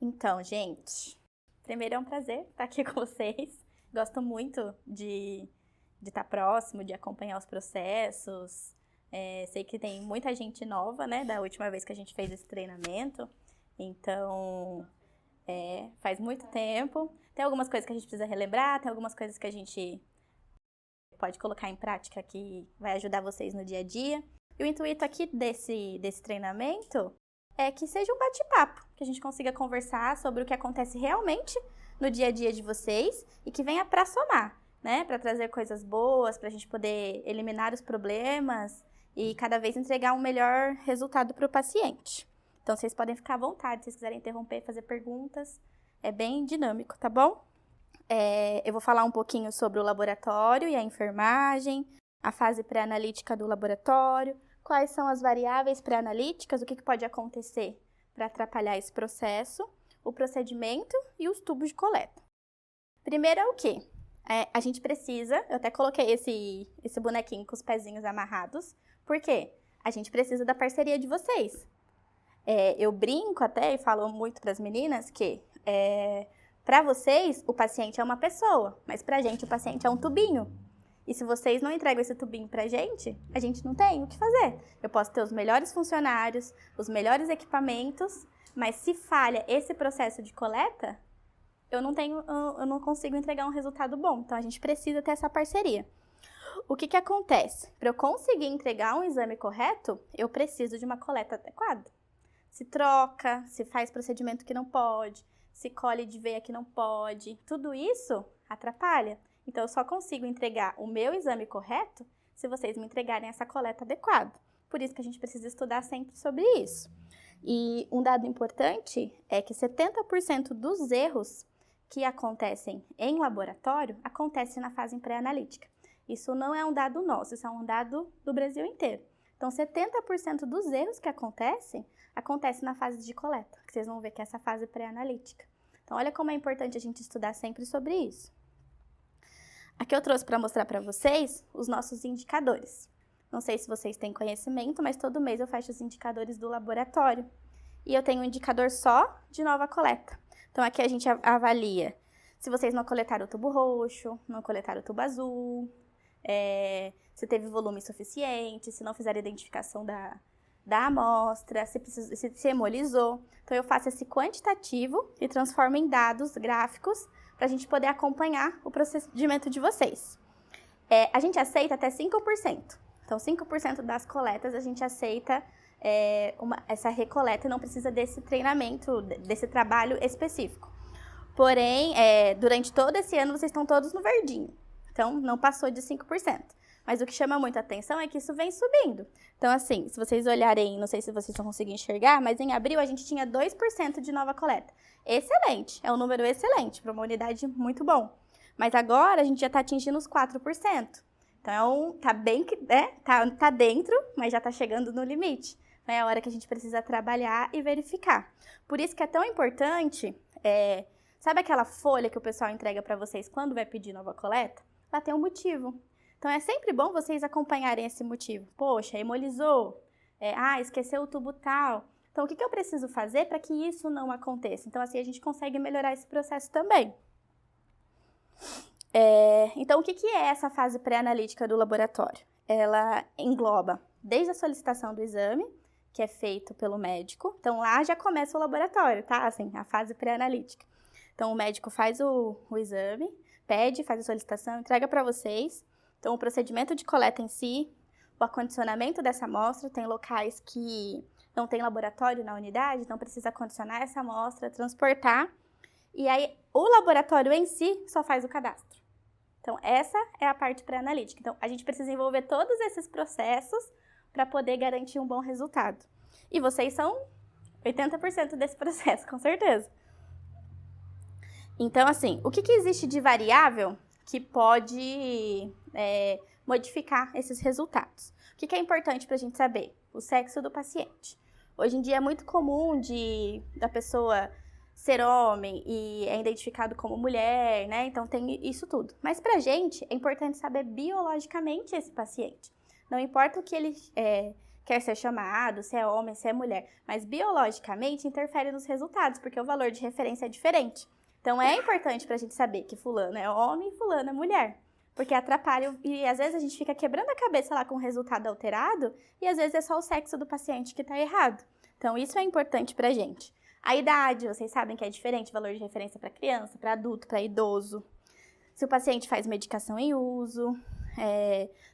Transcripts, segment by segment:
Então, gente, primeiro é um prazer estar aqui com vocês. Gosto muito de estar próximo, de acompanhar os processos. Sei que tem muita gente nova, né, da última vez que a gente fez esse treinamento. Então, faz muito tempo. Tem algumas coisas que a gente precisa relembrar, tem algumas coisas que a gente pode colocar em prática que vai ajudar vocês no dia a dia. E o intuito aqui desse treinamento é que seja um bate-papo, que a gente consiga conversar sobre o que acontece realmente no dia a dia de vocês e que venha para somar, né? Para trazer coisas boas, para a gente poder eliminar os problemas e cada vez entregar um melhor resultado para o paciente. Então, vocês podem ficar à vontade, se vocês quiserem interromper, fazer perguntas. É bem dinâmico, tá bom? Eu vou falar um pouquinho sobre o laboratório e a enfermagem, a fase pré-analítica do laboratório, quais são as variáveis pré-analíticas, o que pode acontecer para atrapalhar esse processo, o procedimento e os tubos de coleta. Primeiro é o quê? A gente precisa, eu até coloquei esse bonequinho com os pezinhos amarrados, porque a gente precisa da parceria de vocês. Eu brinco até e falo muito para as meninas que para vocês o paciente é uma pessoa, mas para a gente o paciente é um tubinho. E se vocês não entregam esse tubinho pra gente, a gente não tem o que fazer. Eu posso ter os melhores funcionários, os melhores equipamentos, mas se falha esse processo de coleta, eu não consigo entregar um resultado bom. Então, a gente precisa ter essa parceria. O que acontece? Para eu conseguir entregar um exame correto, eu preciso de uma coleta adequada. Se troca, se faz procedimento que não pode, se colhe de veia que não pode, tudo isso atrapalha. Então, eu só consigo entregar o meu exame correto se vocês me entregarem essa coleta adequada. Por isso que a gente precisa estudar sempre sobre isso. E um dado importante é que 70% dos erros que acontecem em laboratório acontecem na fase pré-analítica. Isso não é um dado nosso, isso é um dado do Brasil inteiro. Então, 70% dos erros que acontecem na fase de coleta, que vocês vão ver que é essa fase pré-analítica. Então, olha como é importante a gente estudar sempre sobre isso. Aqui eu trouxe para mostrar para vocês os nossos indicadores. Não sei se vocês têm conhecimento, mas todo mês eu fecho os indicadores do laboratório. E eu tenho um indicador só de nova coleta. Então, aqui a gente avalia se vocês não coletaram o tubo roxo, não coletaram o tubo azul, se teve volume suficiente, se não fizeram a identificação da amostra, se hemolizou. Então, eu faço esse quantitativo e transformo em dados gráficos para a gente poder acompanhar o procedimento de vocês. A gente aceita até 5%. Então, 5% das coletas a gente aceita essa recoleta e não precisa desse treinamento, desse trabalho específico. Porém, durante todo esse ano, vocês estão todos no verdinho. Então, não passou de 5%. Mas o que chama muita atenção é que isso vem subindo. Então, assim, se vocês olharem, não sei se vocês vão conseguir enxergar, mas em abril a gente tinha 2% de nova coleta. Excelente, é um número excelente, para uma unidade muito bom. Mas agora a gente já está atingindo os 4%. Então, tá bem, tá dentro, mas já está chegando no limite. É a hora que a gente precisa trabalhar e verificar. Por isso que é tão importante, sabe aquela folha que o pessoal entrega para vocês quando vai pedir nova coleta? Ela tem um motivo. Então, é sempre bom vocês acompanharem esse motivo. Poxa, hemolizou, esqueceu o tubo tal. Então, o que eu preciso fazer para que isso não aconteça? Então, assim, a gente consegue melhorar esse processo também. Então, o que é essa fase pré-analítica do laboratório? Ela engloba desde a solicitação do exame, que é feito pelo médico. Então, lá já começa o laboratório, tá? Assim, a fase pré-analítica. Então, o médico faz o exame, pede, faz a solicitação, entrega para vocês. Então, o procedimento de coleta em si, o acondicionamento dessa amostra, tem locais que não tem laboratório na unidade, então precisa acondicionar essa amostra, transportar. E aí, o laboratório em si só faz o cadastro. Então, essa é a parte pré-analítica. Então, a gente precisa envolver todos esses processos para poder garantir um bom resultado. E vocês são 80% desse processo, com certeza. Então, assim, o que existe de variável que pode modificar esses resultados? O que é importante para a gente saber? O sexo do paciente. Hoje em dia é muito comum da pessoa ser homem e é identificado como mulher, né? Então tem isso tudo. Mas pra gente é importante saber biologicamente esse paciente. Não importa o que ele quer ser chamado, se é homem, se é mulher. Mas biologicamente interfere nos resultados, porque o valor de referência é diferente. Então é importante para a gente saber que fulano é homem e fulano é mulher. Porque atrapalha, e às vezes a gente fica quebrando a cabeça lá com o resultado alterado, e às vezes é só o sexo do paciente que está errado. Então isso é importante pra gente. A idade, vocês sabem que é diferente, o valor de referência para criança, para adulto, para idoso. Se o paciente faz medicação em uso,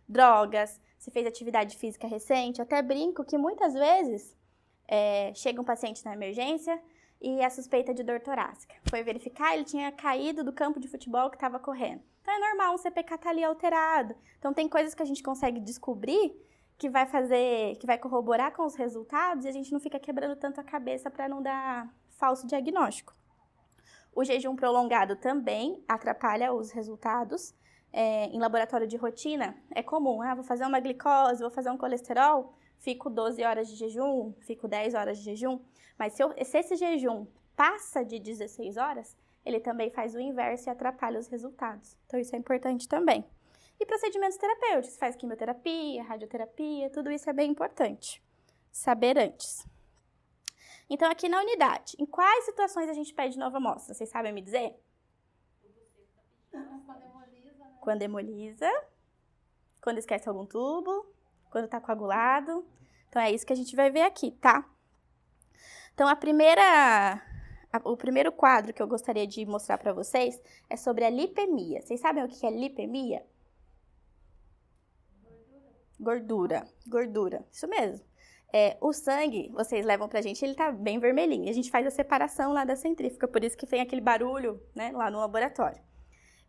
drogas, se fez atividade física recente. Eu até brinco que muitas vezes chega um paciente na emergência e a suspeita de dor torácica. Foi verificar, ele tinha caído do campo de futebol que estava correndo. Então é normal, um CPK tá ali alterado. Então tem coisas que a gente consegue descobrir que vai corroborar com os resultados e a gente não fica quebrando tanto a cabeça para não dar falso diagnóstico. O jejum prolongado também atrapalha os resultados. Em laboratório de rotina, é comum, vou fazer uma glicose, vou fazer um colesterol, fico 12 horas de jejum, fico 10 horas de jejum. Mas se esse jejum passa de 16 horas, ele também faz o inverso e atrapalha os resultados. Então isso é importante também. E procedimentos terapêuticos, faz quimioterapia, radioterapia, tudo isso é bem importante saber antes. Então aqui na unidade, em quais situações a gente pede nova amostra? Vocês sabem me dizer? Quando hemoliza, quando esquece algum tubo, quando está coagulado. Então é isso que a gente vai ver aqui, tá? Então o primeiro quadro que eu gostaria de mostrar para vocês é sobre a lipemia. Vocês sabem o que é lipemia? Gordura, isso mesmo. O sangue, vocês levam pra gente, ele tá bem vermelhinho. A gente faz a separação lá da centrífuga, por isso que tem aquele barulho, né, lá no laboratório.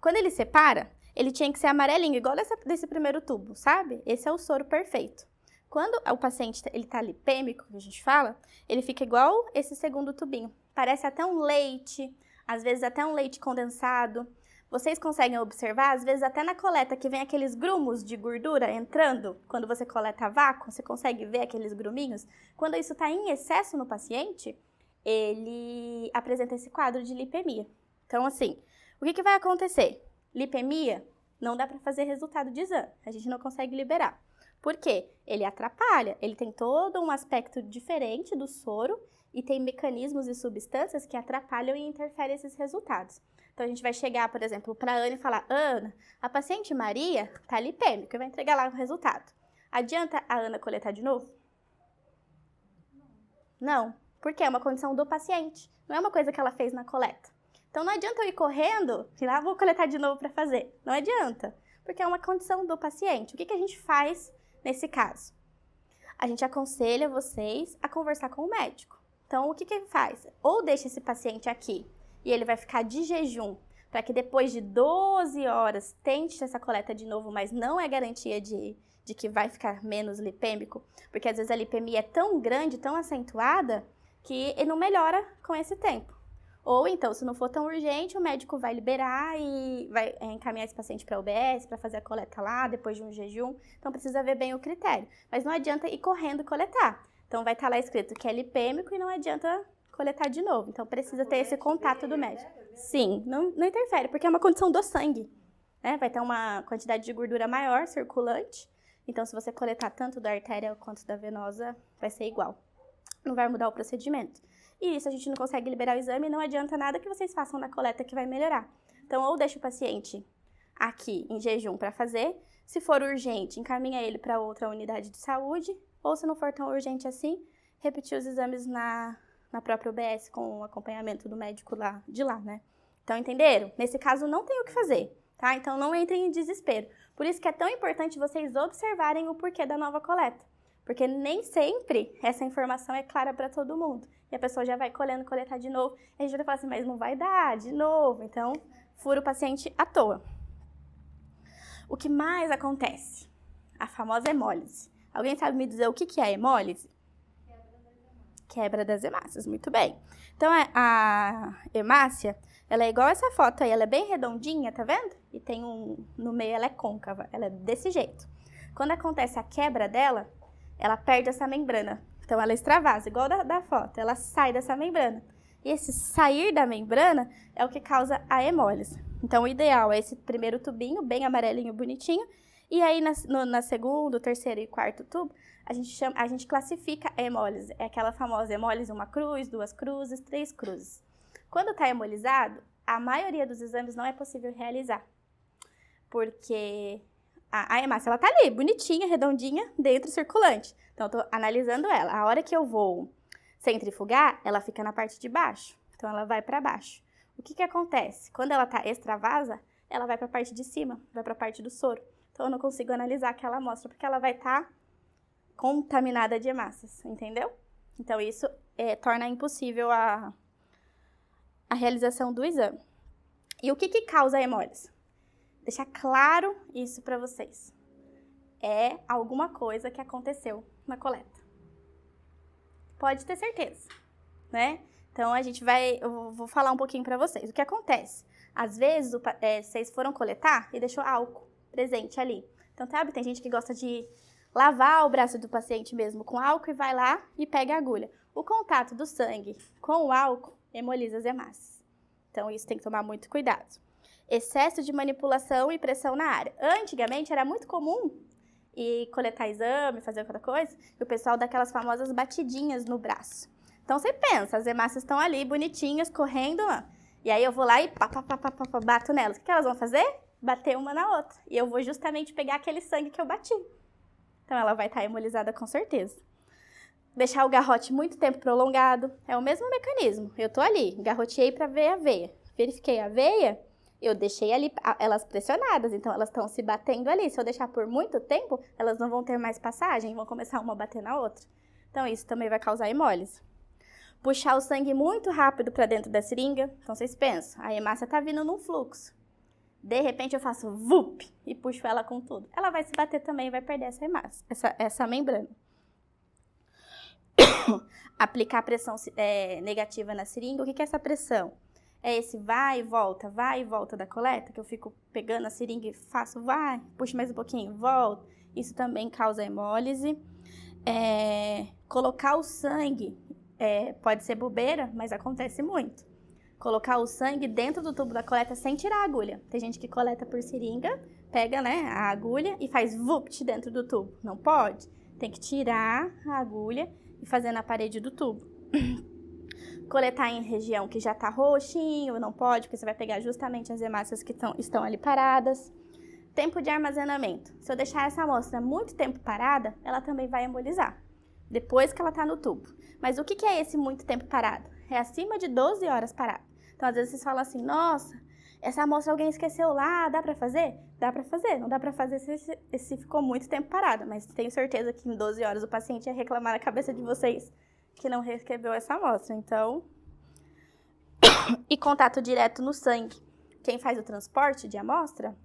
Quando ele separa, ele tinha que ser amarelinho, igual desse primeiro tubo, sabe? Esse é o soro perfeito. Quando o paciente ele tá lipêmico, que a gente fala, ele fica igual esse segundo tubinho. Parece até um leite, às vezes até um leite condensado. Vocês conseguem observar, às vezes até na coleta que vem aqueles grumos de gordura entrando, quando você coleta a vácuo, você consegue ver aqueles gruminhos. Quando isso está em excesso no paciente, ele apresenta esse quadro de lipemia. Então, assim, o que vai acontecer? Lipemia, não dá para fazer resultado de exame, a gente não consegue liberar. Por quê? Ele atrapalha, ele tem todo um aspecto diferente do soro e tem mecanismos e substâncias que atrapalham e interferem esses resultados. Então, a gente vai chegar, por exemplo, para a Ana e falar: Ana, a paciente Maria está lipêmica, e vai entregar lá o resultado. Adianta a Ana coletar de novo? Não, porque é uma condição do paciente, não é uma coisa que ela fez na coleta. Então, não adianta eu ir correndo e lá vou coletar de novo para fazer. Não adianta, porque é uma condição do paciente. O que a gente faz nesse caso? A gente aconselha vocês a conversar com o médico. Então, o que ele faz? Ou deixa esse paciente aqui e ele vai ficar de jejum, para que depois de 12 horas tente essa coleta de novo, mas não é garantia de que vai ficar menos lipêmico, porque às vezes a lipemia é tão grande, tão acentuada, que ele não melhora com esse tempo. Ou então, se não for tão urgente, o médico vai liberar e vai encaminhar esse paciente para a UBS, para fazer a coleta lá, depois de um jejum. Então, precisa ver bem o critério. Mas não adianta ir correndo coletar. Então, vai estar lá escrito que é lipêmico e não adianta coletar de novo. Então, precisa ter esse contato do médico. Sim, não interfere, porque é uma condição do sangue, né? Vai ter uma quantidade de gordura maior circulante. Então, se você coletar tanto da artéria quanto da venosa, vai ser igual. Não vai mudar o procedimento. E isso a gente não consegue liberar o exame, não adianta nada que vocês façam na coleta que vai melhorar. Então, ou deixa o paciente aqui em jejum para fazer. Se for urgente, encaminha ele para outra unidade de saúde. Ou, se não for tão urgente assim, repetir os exames na própria UBS com o acompanhamento do médico de lá, né? Então, entenderam? Nesse caso, não tem o que fazer, tá? Então, não entrem em desespero. Por isso que é tão importante vocês observarem o porquê da nova coleta. Porque nem sempre essa informação é clara para todo mundo. E a pessoa já vai coletar de novo. E a gente vai falar assim, mas não vai dar de novo. Então, fura o paciente à toa. O que mais acontece? A famosa hemólise. Alguém sabe me dizer o que é a hemólise? Quebra das hemácias, muito bem. Então, a hemácia, ela é igual essa foto aí, ela é bem redondinha, tá vendo? E tem no meio ela é côncava, ela é desse jeito. Quando acontece a quebra dela, ela perde essa membrana. Então, ela extravasa, igual da foto, ela sai dessa membrana. E esse sair da membrana é o que causa a hemólise. Então, o ideal é esse primeiro tubinho, bem amarelinho, bonitinho, E aí, na segundo, terceiro e quarto tubo, a gente classifica a hemólise. É aquela famosa hemólise, 1 cruz, 2 cruzes, 3 cruzes. Quando está hemolizado, a maioria dos exames não é possível realizar. Porque a hemácia, ela tá ali, bonitinha, redondinha, dentro circulante. Então, eu tô analisando ela. A hora que eu vou centrifugar, ela fica na parte de baixo. Então, ela vai para baixo. O que acontece? Quando ela tá extravasa, ela vai para a parte de cima, vai para a parte do soro. Então, eu não consigo analisar aquela amostra, porque ela vai estar contaminada de hemácias, entendeu? Então, isso torna impossível a realização do exame. E o que causa a hemólise? Deixar claro isso para vocês. É alguma coisa que aconteceu na coleta. Pode ter certeza, né? Então, eu vou falar um pouquinho para vocês. O que acontece? Às vezes, vocês foram coletar e deixou álcool presente ali. Então, sabe, tem gente que gosta de lavar o braço do paciente mesmo com álcool e vai lá e pega a agulha. O contato do sangue com o álcool hemoliza as hemácias. Então, isso tem que tomar muito cuidado. Excesso de manipulação e pressão na área. Antigamente, era muito comum coletar exame, fazer outra coisa, e o pessoal dá aquelas famosas batidinhas no braço. Então, você pensa, as hemácias estão ali, bonitinhas, correndo lá. E aí, eu vou lá e bato nelas. O que elas vão fazer? Bater uma na outra. E eu vou justamente pegar aquele sangue que eu bati. Então, ela vai estar hemolizada com certeza. Deixar o garrote muito tempo prolongado. É o mesmo mecanismo. Eu tô ali, garroteei para ver a veia. Verifiquei a veia, eu deixei ali elas pressionadas. Então, elas estão se batendo ali. Se eu deixar por muito tempo, elas não vão ter mais passagem. Vão começar uma a bater na outra. Então, isso também vai causar hemólise. Puxar o sangue muito rápido para dentro da seringa. Então, vocês pensam, a hemácia tá vindo num fluxo. De repente, eu faço vup e puxo ela com tudo. Ela vai se bater também e vai perder essa hemácia, essa membrana. Aplicar pressão negativa na seringa. O que é essa pressão? É esse vai e volta da coleta, que eu fico pegando a seringa e faço puxo mais um pouquinho, volto. Isso também causa hemólise. Colocar o sangue, pode ser bobeira, mas acontece muito. Colocar o sangue dentro do tubo da coleta sem tirar a agulha. Tem gente que coleta por seringa, pega, né, a agulha e faz vupt dentro do tubo. Não pode. Tem que tirar a agulha e fazer na parede do tubo. Coletar em região que já tá roxinho, não pode, porque você vai pegar justamente as hemácias que estão ali paradas. Tempo de armazenamento. Se eu deixar essa amostra muito tempo parada, ela também vai hemolizar, depois que ela tá no tubo. Mas o que é esse muito tempo parado? É acima de 12 horas parado. Então, às vezes, vocês falam assim, nossa, essa amostra alguém esqueceu lá, dá pra fazer? Dá pra fazer. Não dá pra fazer se ficou muito tempo parado, mas tenho certeza que em 12 horas o paciente ia reclamar na cabeça de vocês que não recebeu essa amostra. Então, e contato direto no sangue. Quem faz o transporte de amostra,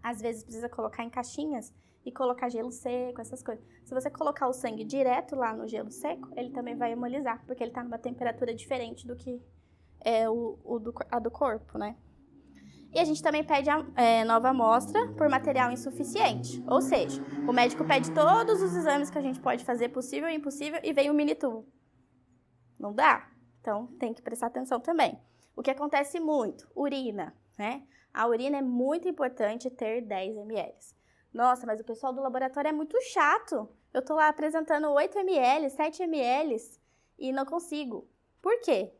às vezes precisa colocar em caixinhas e colocar gelo seco, essas coisas. Se você colocar o sangue direto lá no gelo seco, ele também vai hemolizar, porque ele tá numa temperatura diferente do que a do corpo, né? E a gente também pede nova amostra por material insuficiente. Ou seja, o médico pede todos os exames que a gente pode fazer, possível e impossível, e vem um mini tubo. Não dá? Então, tem que prestar atenção também. O que acontece muito? Urina, né? A urina é muito importante ter 10 ml. Nossa, mas o pessoal do laboratório é muito chato. Eu tô lá apresentando 8 ml, 7 ml e não consigo. Por quê?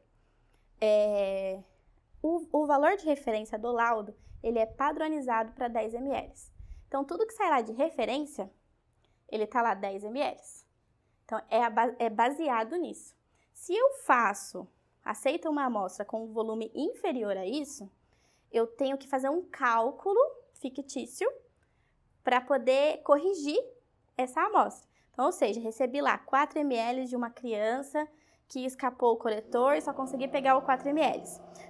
O valor de referência do laudo, ele é padronizado para 10 ml. Então, tudo que sai lá de referência, ele tá lá 10 ml. Então, é baseado nisso. Se eu aceito uma amostra com um volume inferior a isso, eu tenho que fazer um cálculo fictício para poder corrigir essa amostra. Então, ou seja, recebi lá 4 ml de uma criança que escapou o coletor e só consegui pegar o 4 ml.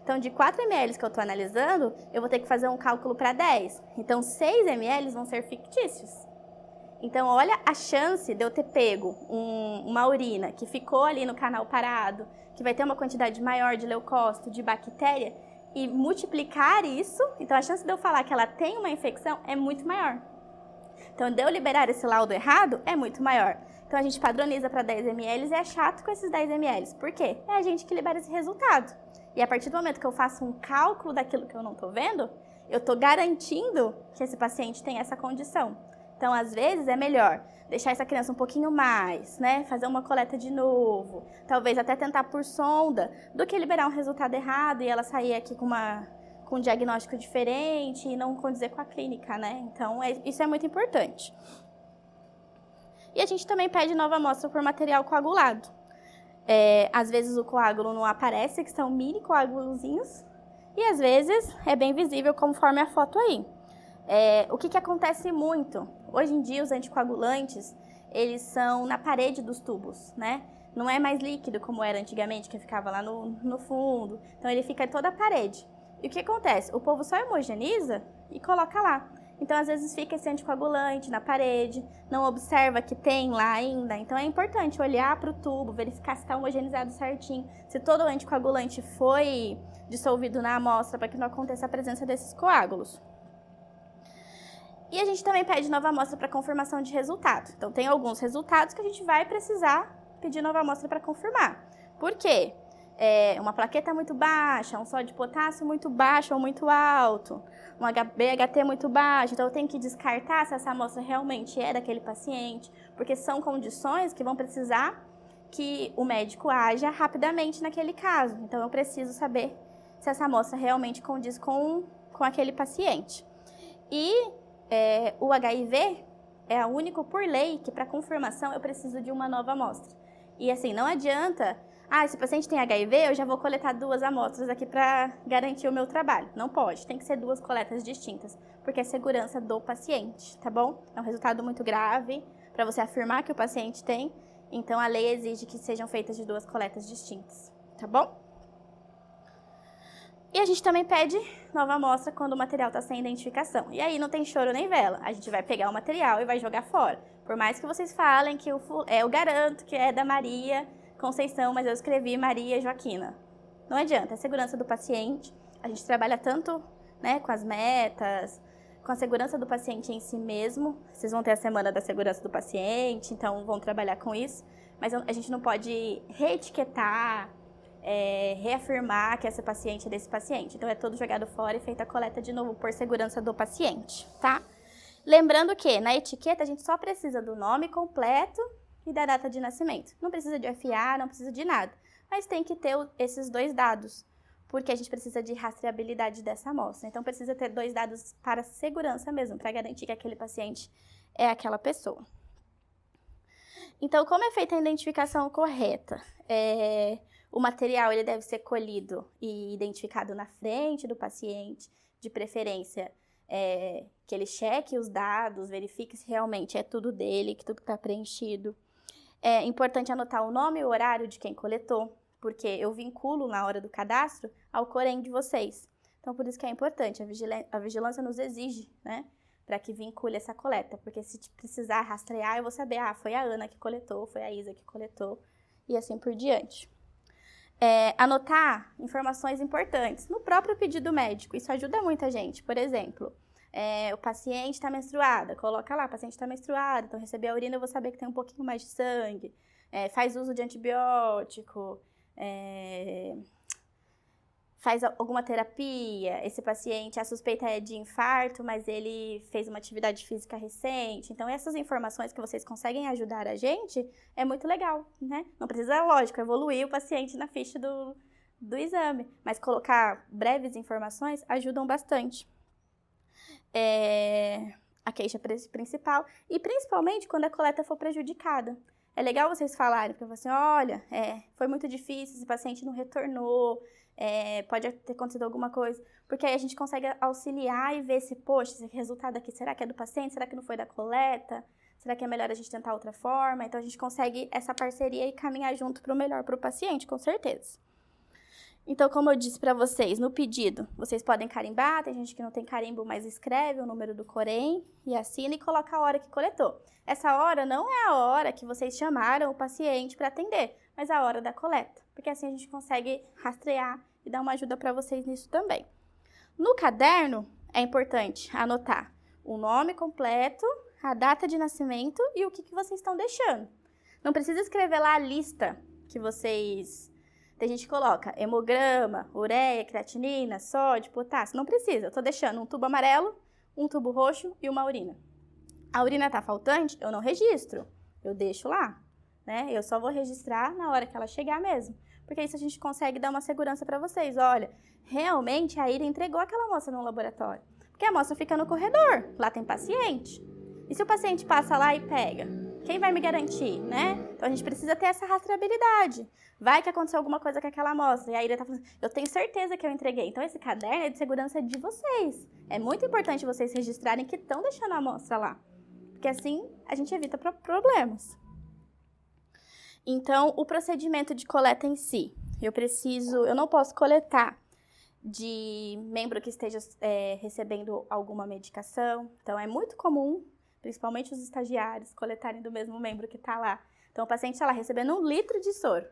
Então, de 4 ml que eu estou analisando, eu vou ter que fazer um cálculo para 10. Então, 6 ml vão ser fictícios. Então, olha a chance de eu ter pego uma urina que ficou ali no canal parado, que vai ter uma quantidade maior de leucócito, de bactéria, e multiplicar isso. Então, a chance de eu falar que ela tem uma infecção é muito maior. Então, de eu liberar esse laudo errado é muito maior. Então, a gente padroniza para 10 ml e é chato com esses 10 ml. Por quê? É a gente que libera esse resultado. E a partir do momento que eu faço um cálculo daquilo que eu não estou vendo, eu estou garantindo que esse paciente tem essa condição. Então, às vezes, é melhor deixar essa criança um pouquinho mais, né? Fazer uma coleta de novo, talvez até tentar por sonda, do que liberar um resultado errado e ela sair aqui com um diagnóstico diferente e não condizer com a clínica, né? Então, isso é muito importante. E a gente também pede nova amostra por material coagulado. Às vezes o coágulo não aparece, que são mini coágulozinhos, e às vezes é bem visível, conforme a foto aí. O que acontece muito? Hoje em dia, os anticoagulantes, eles são na parede dos tubos, né? Não é mais líquido como era antigamente, que ficava lá no fundo. Então, ele fica em toda a parede. E o que acontece? O povo só homogeneiza e coloca lá. Então, às vezes, fica esse anticoagulante na parede, não observa que tem lá ainda. Então, é importante olhar para o tubo, verificar se está homogeneizado certinho, se todo o anticoagulante foi dissolvido na amostra, para que não aconteça a presença desses coágulos. E a gente também pede nova amostra para confirmação de resultado. Então, tem alguns resultados que a gente vai precisar pedir nova amostra para confirmar. Por quê? Uma plaqueta muito baixa, um sódio de potássio muito baixo ou muito alto, um BHT muito baixo. Então, eu tenho que descartar se essa amostra realmente é daquele paciente, porque são condições que vão precisar que o médico haja rapidamente naquele caso. Então, eu preciso saber se essa amostra realmente condiz com aquele paciente. E o HIV é o único por lei que para confirmação eu preciso de uma nova amostra. E assim, não adianta, esse paciente tem HIV, eu já vou coletar 2 amostras aqui para garantir o meu trabalho. Não pode, tem que ser 2 coletas distintas, porque é segurança do paciente, tá bom? É um resultado muito grave para você afirmar que o paciente tem, então a lei exige que sejam feitas de 2 coletas distintas, tá bom? E a gente também pede nova amostra quando o material está sem identificação. E aí não tem choro nem vela. A gente vai pegar o material e vai jogar fora. Por mais que vocês falem que eu garanto que é da Maria Conceição, mas eu escrevi Maria Joaquina. Não adianta, é segurança do paciente. A gente trabalha tanto, né, com as metas, com a segurança do paciente em si mesmo. Vocês vão ter a semana da segurança do paciente, então vão trabalhar com isso. Mas a gente não pode reetiquetar, reafirmar que essa paciente é desse paciente. Então, é todo jogado fora e feita a coleta de novo por segurança do paciente, tá? Lembrando que na etiqueta a gente só precisa do nome completo e da data de nascimento. Não precisa de FA, não precisa de nada. Mas tem que ter esses 2 dados, porque a gente precisa de rastreabilidade dessa amostra. Então, precisa ter 2 dados para segurança mesmo, para garantir que aquele paciente é aquela pessoa. Então, como é feita a identificação correta? O material ele deve ser colhido e identificado na frente do paciente, de preferência que ele cheque os dados, verifique se realmente é tudo dele, que tudo está preenchido. É importante anotar o nome e o horário de quem coletou, porque eu vinculo na hora do cadastro ao Corém de vocês. Então, por isso que é importante, a vigilância nos exige, né, para que vincule essa coleta, porque se precisar rastrear, eu vou saber, foi a Ana que coletou, foi a Isa que coletou, e assim por diante. Anotar informações importantes no próprio pedido médico, isso ajuda muita gente. Por exemplo, o paciente está menstruada, coloca lá, paciente está menstruada, então receber a urina eu vou saber que tem um pouquinho mais de sangue, faz uso de antibiótico, faz alguma terapia, esse paciente, a suspeita é de infarto, mas ele fez uma atividade física recente. Então, essas informações que vocês conseguem ajudar a gente, é muito legal, né? Não precisa, lógico, evoluir o paciente na ficha do exame, mas colocar breves informações ajudam bastante. A queixa principal, e principalmente quando a coleta for prejudicada. É legal vocês falarem, porque assim, olha, foi muito difícil, esse paciente não retornou, pode ter acontecido alguma coisa, porque aí a gente consegue auxiliar e ver se, poxa, esse resultado aqui, será que é do paciente? Será que não foi da coleta? Será que é melhor a gente tentar outra forma? Então, a gente consegue essa parceria e caminhar junto para o melhor para o paciente, com certeza. Então, como eu disse para vocês, no pedido, vocês podem carimbar, tem gente que não tem carimbo, mas escreve o número do Corém e assina e coloca a hora que coletou. Essa hora não é a hora que vocês chamaram o paciente para atender, mas a hora da coleta, porque assim a gente consegue rastrear e dar uma ajuda para vocês nisso também. No caderno, é importante anotar o nome completo, a data de nascimento e o que vocês estão deixando. Não precisa escrever lá a lista que vocês Tem gente que coloca hemograma, ureia, creatinina, sódio, potássio. Não precisa, eu tô deixando um tubo amarelo, um tubo roxo e uma urina. A urina tá faltante, eu não registro, eu deixo lá, né? Eu só vou registrar na hora que ela chegar mesmo. Porque isso a gente consegue dar uma segurança para vocês. Olha, realmente a Ira entregou aquela amostra no laboratório. Porque a amostra fica no corredor, lá tem paciente. E se o paciente passa lá e pega? Quem vai me garantir, né? Então a gente precisa ter essa rastreabilidade. Vai que aconteceu alguma coisa com aquela amostra. E a Ira tá falando, eu tenho certeza que eu entreguei. Então esse caderno é de segurança de vocês. É muito importante vocês registrarem que estão deixando a amostra lá. Porque assim a gente evita problemas. Então, o procedimento de coleta em si, eu não posso coletar de membro que esteja recebendo alguma medicação. Então, é muito comum, principalmente os estagiários, coletarem do mesmo membro que está lá. Então, o paciente está lá recebendo 1 litro de soro.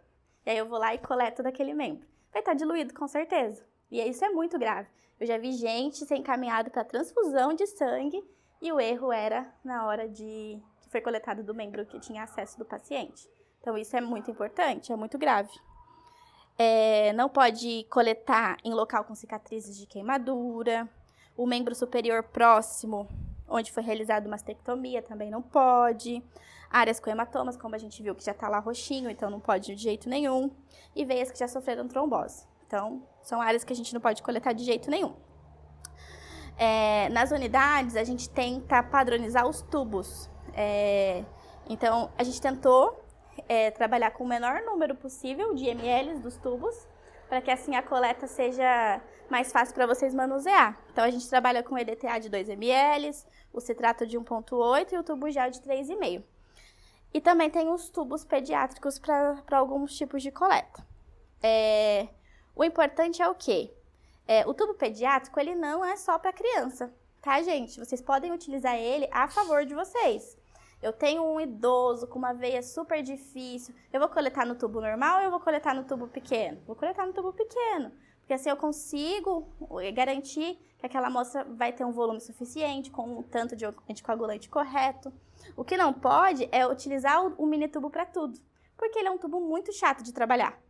E aí eu vou lá e coleto daquele membro. Vai estar diluído, com certeza. E isso é muito grave. Eu já vi gente ser encaminhado para transfusão de sangue e o erro era na hora que foi coletado do membro que tinha acesso do paciente. Então, isso é muito importante, é muito grave. Não pode coletar em local com cicatrizes de queimadura. O membro superior próximo, onde foi realizada uma mastectomia, também não pode. Áreas com hematomas, como a gente viu que já está lá roxinho, então não pode de jeito nenhum. E veias que já sofreram trombose. Então, são áreas que a gente não pode coletar de jeito nenhum. Nas unidades, a gente tenta padronizar os tubos. Então, a gente tentou trabalhar com o menor número possível de ml dos tubos, para que assim a coleta seja mais fácil para vocês manusear. Então, a gente trabalha com EDTA de 2 ml, o citrato de 1,8 e o tubo gel de 3,5. E também tem os tubos pediátricos para alguns tipos de coleta. O importante é o quê? O tubo pediátrico, ele não é só para criança, tá, gente? Vocês podem utilizar ele a favor de vocês. Eu tenho um idoso com uma veia super difícil. Eu vou coletar no tubo normal ou eu vou coletar no tubo pequeno? Vou coletar no tubo pequeno, porque assim eu consigo garantir que aquela amostra vai ter um volume suficiente, com um tanto de anticoagulante correto. O que não pode é utilizar o mini tubo para tudo, porque ele é um tubo muito chato de trabalhar.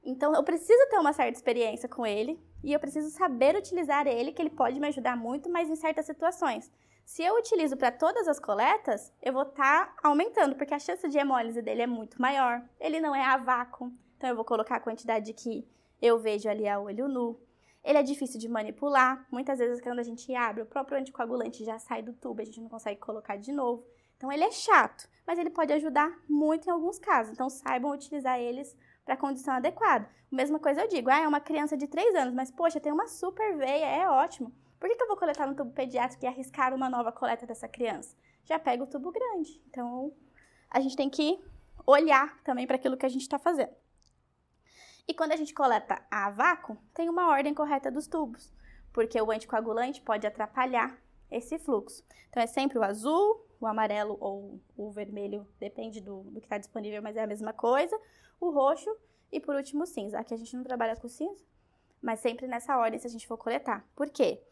Então, eu preciso ter uma certa experiência com ele e eu preciso saber utilizar ele, que ele pode me ajudar muito, mas em certas situações. Se eu utilizo para todas as coletas, eu vou estar aumentando, porque a chance de hemólise dele é muito maior. Ele não é a vácuo, então eu vou colocar a quantidade que eu vejo ali a olho nu. Ele é difícil de manipular. Muitas vezes, quando a gente abre, o próprio anticoagulante já sai do tubo, a gente não consegue colocar de novo. Então, ele é chato, mas ele pode ajudar muito em alguns casos. Então, saibam utilizar eles para a condição adequada. A mesma coisa eu digo, é uma criança de 3 anos, mas poxa, tem uma super veia, é ótimo. Por que eu vou coletar no tubo pediátrico e arriscar uma nova coleta dessa criança? Já pega o tubo grande. Então, a gente tem que olhar também para aquilo que a gente está fazendo. E quando a gente coleta a vácuo, tem uma ordem correta dos tubos, porque o anticoagulante pode atrapalhar esse fluxo. Então, é sempre o azul, o amarelo ou o vermelho, depende do que está disponível, mas é a mesma coisa. O roxo e, por último, o cinza. Aqui a gente não trabalha com cinza, mas sempre nessa ordem se a gente for coletar. Por quê?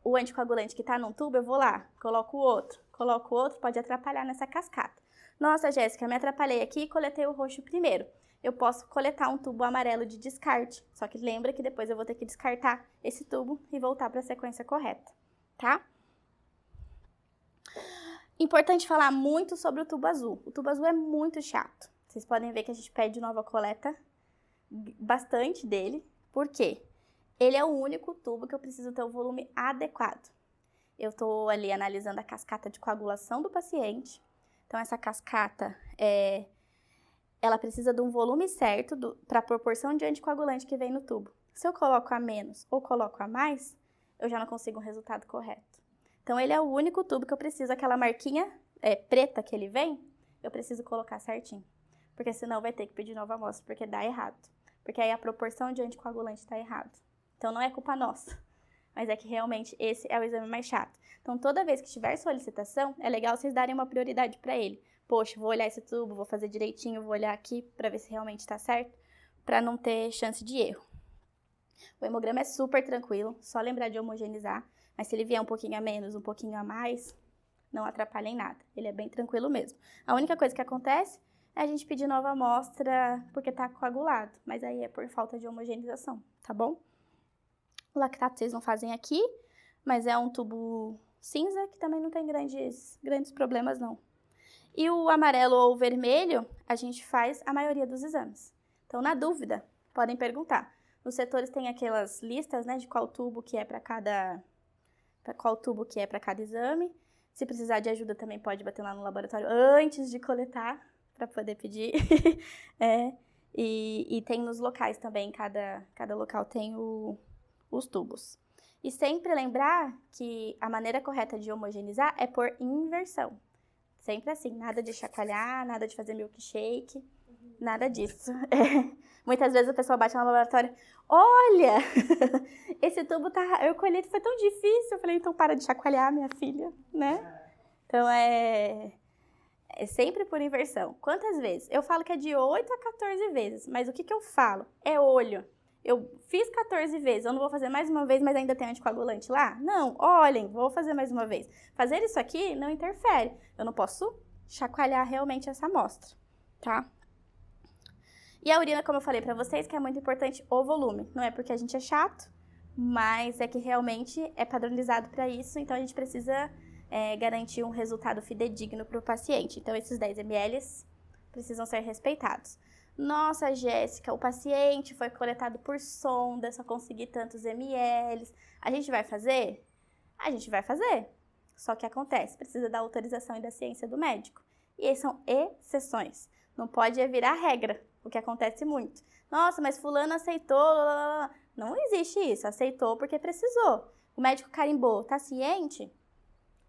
O anticoagulante que está num tubo, eu vou lá, coloco o outro, pode atrapalhar nessa cascata. Nossa, Jéssica, me atrapalhei aqui e coletei o roxo primeiro. Eu posso coletar um tubo amarelo de descarte, só que lembra que depois eu vou ter que descartar esse tubo e voltar para a sequência correta, tá? Importante falar muito sobre o tubo azul. O tubo azul é muito chato. Vocês podem ver que a gente pede nova coleta bastante dele. Por quê? Ele é o único tubo que eu preciso ter o volume adequado. Eu estou ali analisando a cascata de coagulação do paciente. Então, essa cascata, ela precisa de um volume certo para a proporção de anticoagulante que vem no tubo. Se eu coloco a menos ou coloco a mais, eu já não consigo um resultado correto. Então, ele é o único tubo que eu preciso, aquela marquinha preta que ele vem, eu preciso colocar certinho. Porque senão vai ter que pedir nova amostra, porque dá errado. Porque aí a proporção de anticoagulante está errada. Então, não é culpa nossa, mas é que realmente esse é o exame mais chato. Então, toda vez que tiver solicitação, é legal vocês darem uma prioridade para ele. Poxa, vou olhar esse tubo, vou fazer direitinho, vou olhar aqui para ver se realmente está certo, para não ter chance de erro. O hemograma é super tranquilo, só lembrar de homogeneizar, mas se ele vier um pouquinho a menos, um pouquinho a mais, não atrapalha em nada. Ele é bem tranquilo mesmo. A única coisa que acontece a gente pedir nova amostra porque tá coagulado, mas aí é por falta de homogeneização, tá bom? O lactato vocês não fazem aqui, mas é um tubo cinza que também não tem grandes problemas, não. E o amarelo ou o vermelho, a gente faz a maioria dos exames. Então, na dúvida, podem perguntar. Nos setores tem aquelas listas, né, de qual tubo que é para cada exame. Se precisar de ajuda, também pode bater lá no laboratório antes de coletar, para poder pedir. E tem nos locais também, cada local tem os tubos. E sempre lembrar que a maneira correta de homogeneizar é por inversão. Sempre assim, nada de chacoalhar, nada de fazer milkshake, nada disso. Muitas vezes a pessoa bate no laboratório, olha, esse tubo eu colhi, foi tão difícil. Eu falei, então para de chacoalhar, minha filha, né? Então é sempre por inversão. Quantas vezes? Eu falo que é de 8 a 14 vezes, mas o que eu falo? É olho. Eu fiz 14 vezes, eu não vou fazer mais uma vez, mas ainda tem anticoagulante lá? Não, olhem, vou fazer mais uma vez. Fazer isso aqui não interfere. Eu não posso chacoalhar realmente essa amostra, tá? E a urina, como eu falei pra vocês, que é muito importante o volume. Não é porque a gente é chato, mas é que realmente é padronizado para isso, então a gente precisa garantir um resultado fidedigno para o paciente. Então, esses 10 ml precisam ser respeitados. Nossa, Jéssica, o paciente foi coletado por sonda, só consegui tantos ml. A gente vai fazer? A gente vai fazer. Só que acontece, precisa da autorização e da ciência do médico. E são exceções. Não pode virar regra, o que acontece muito. Nossa, mas fulano aceitou. Não existe isso, aceitou porque precisou. O médico carimbou, tá ciente?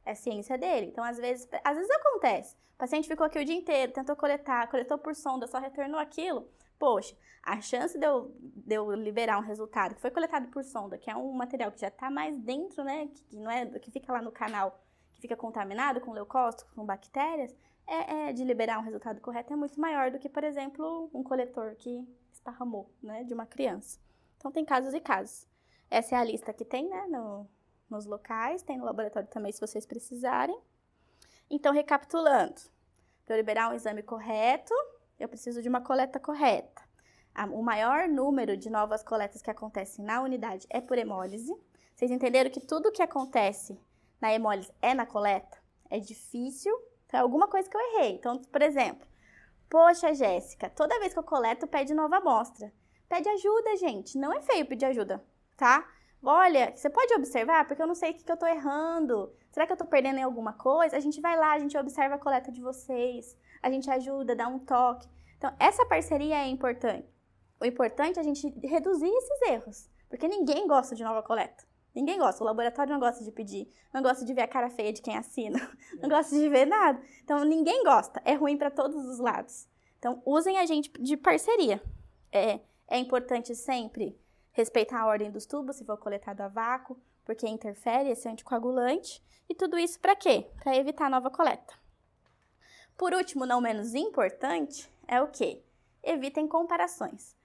É ciência dele. Então, às vezes acontece. O paciente ficou aqui o dia inteiro, tentou coletou por sonda, só retornou aquilo. Poxa, a chance de eu liberar um resultado que foi coletado por sonda, que é um material que já está mais dentro, né, que não é que fica lá no canal, que fica contaminado com leucócitos, com bactérias, de liberar um resultado correto é muito maior do que, por exemplo, um coletor que esparramou, né, de uma criança. Então, tem casos e casos. Essa é a lista que tem, né, nos locais, tem no laboratório também, se vocês precisarem. Então, recapitulando, para eu liberar um exame correto, eu preciso de uma coleta correta. O maior número de novas coletas que acontecem na unidade é por hemólise. Vocês entenderam que tudo que acontece na hemólise é na coleta? É difícil, então é alguma coisa que eu errei. Então, por exemplo, poxa, Jéssica, toda vez que eu coleto, pede nova amostra. Pede ajuda, gente. Não é feio pedir ajuda, tá? Olha, você pode observar, porque eu não sei o que eu tô errando. Será que eu tô perdendo em alguma coisa? A gente vai lá, a gente observa a coleta de vocês, a gente ajuda, dá um toque. Então, essa parceria é importante. O importante é a gente reduzir esses erros, porque ninguém gosta de nova coleta. Ninguém gosta, o laboratório não gosta de pedir, não gosta de ver a cara feia de quem assina, não gosta de ver nada. Então, ninguém gosta, é ruim para todos os lados. Então, usem a gente de parceria. É importante sempre respeitar a ordem dos tubos, se for coletado a vácuo, porque interfere esse anticoagulante. E tudo isso para quê? Para evitar nova coleta. Por último, não menos importante, é o quê? Evitem comparações.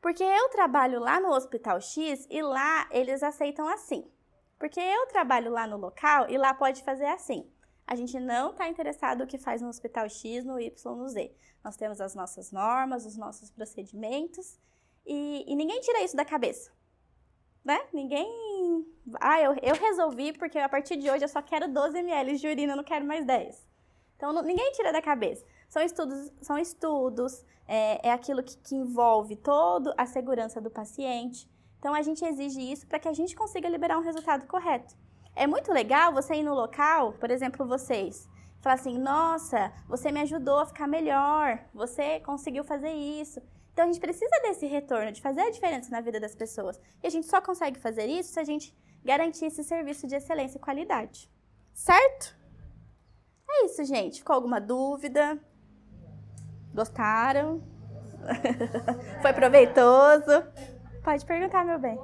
Porque eu trabalho lá no Hospital X e lá eles aceitam assim. Porque eu trabalho lá no local e lá pode fazer assim. A gente não está interessado no que faz no Hospital X, no Y, no Z. Nós temos as nossas normas, os nossos procedimentos e ninguém tira isso da cabeça. Né? Ninguém... eu resolvi porque a partir de hoje eu só quero 12 ml de urina, eu não quero mais 10. Então, ninguém tira da cabeça. São estudos, é aquilo que envolve toda a segurança do paciente. Então, a gente exige isso para que a gente consiga liberar um resultado correto. É muito legal você ir no local, por exemplo, vocês, falar assim, nossa, você me ajudou a ficar melhor, você conseguiu fazer isso. Então, a gente precisa desse retorno, de fazer a diferença na vida das pessoas. E a gente só consegue fazer isso se a gente garantir esse serviço de excelência e qualidade. Certo? É isso, gente. Ficou alguma dúvida? Gostaram? Foi proveitoso? Pode perguntar, meu bem.